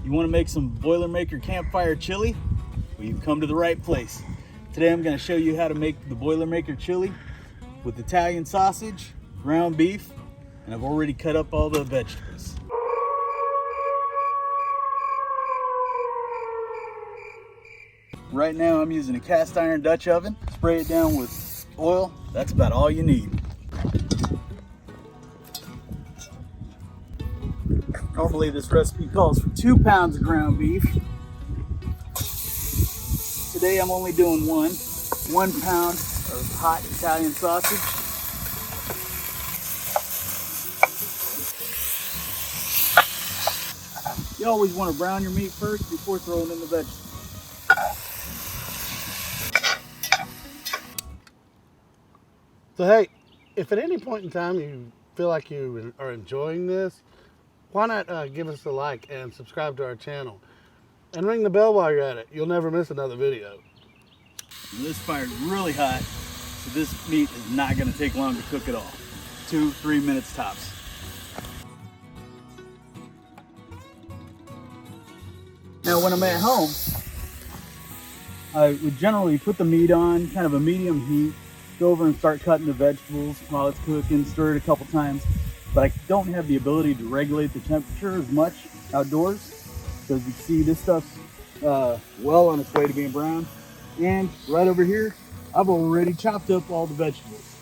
You want to make some Boilermaker Campfire chili? Well, you've come to the right place. Today I'm going to show you how to make the Boilermaker chili with Italian sausage, ground beef, and I've already cut up all the vegetables. Right now I'm using a cast iron Dutch oven. Spray it down with oil. That's about all you need. Normally this recipe calls for 2 pounds of ground beef. Today I'm only doing 1 pound of hot Italian sausage. You always want to brown your meat first before throwing in the vegetables. So hey, if at any point in time you feel like you are enjoying this, why not give us a like and subscribe to our channel. And ring the bell while you're at it. You'll never miss another video. This fire's really hot, so this meat is not going to take long to cook at all. 2-3 minutes tops. Now when I'm at home, I would generally put the meat on kind of a medium heat, go over and start cutting the vegetables while it's cooking, stir it a couple times. But I don't have the ability to regulate the temperature as much outdoors. So as you can see, this stuff's well on its way to being brown. And right over here, I've already chopped up all the vegetables.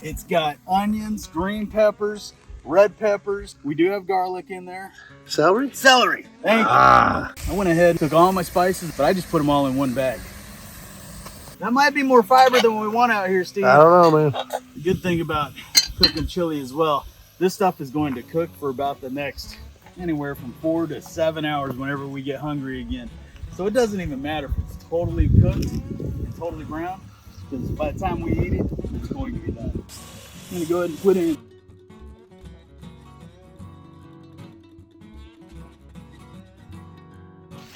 It's got onions, green peppers, red peppers. We do have garlic in there. Celery? Celery, thank you. I went ahead and took all my spices, but I just put them all in one bag. That might be more fiber than we want out here, Steve. I don't know, man. The good thing about cooking chili as well, this stuff is going to cook for about the next anywhere from 4 to 7 hours whenever we get hungry again. So it doesn't even matter if it's totally cooked and totally brown, because by the time we eat it, it's going to be done. I'm going to go ahead and put in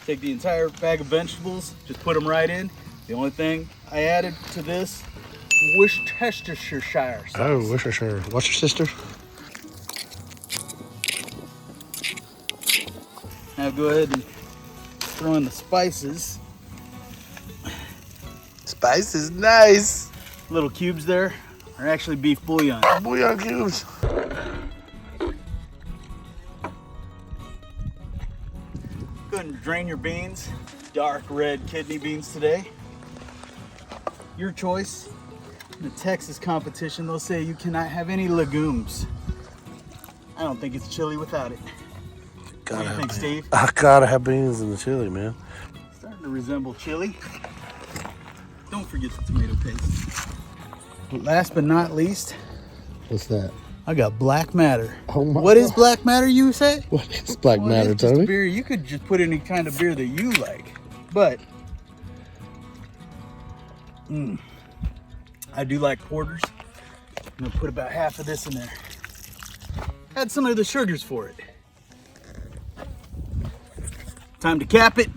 take the entire bag of vegetables, just put them right in. The only thing I added to this, Worcestershire sauce. Oh, Worcestershire. What's your sister? Now go ahead and throw in the spices. Spice is nice. Little cubes there are actually beef bouillon. Bouillon cubes. Go ahead and drain your beans. Dark red kidney beans today. Your choice. In the Texas competition, they'll say you cannot have any legumes. I don't think it's chili without it. What do you think, Steve? I gotta have beans in the chili, man. Starting to resemble chili. Don't forget the tomato paste. Last but not least, What's that? I got black matter. Oh my What is God. black matter, you say? What is black Well, matter, it's just a Tony? beer. You could just put any kind of beer that you like, but I do like porters. I'm gonna put about half of this in there. Add some of the sugars for it. Time to cap it.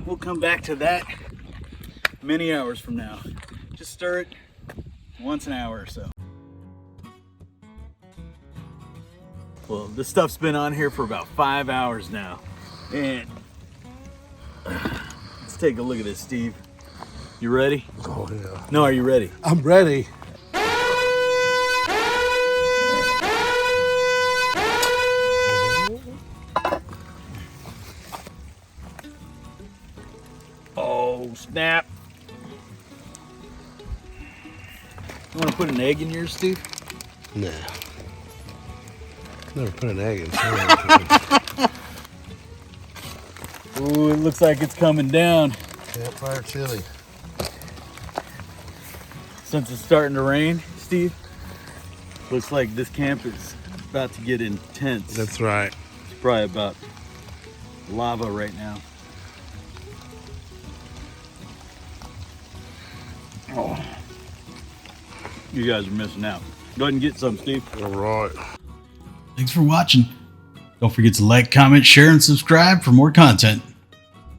We'll come back to that many hours from now. Just stir it once an hour or so. Well, this stuff's been on here for about 5 hours now. And let's take a look at this, Steve. You ready? Oh, yeah. No, are you ready? I'm ready. Oh, snap. You want to put an egg in yours, Steve? Nah. Never put an egg in. Ooh, it looks like it's coming down. Campfire chili. Since it's starting to rain, Steve, looks like this camp is about to get intense. That's right. It's probably about lava right now. Oh, you guys are missing out. Go ahead and get some, Steve. All right. Thanks for watching. Don't forget to like, comment, share, and subscribe for more content.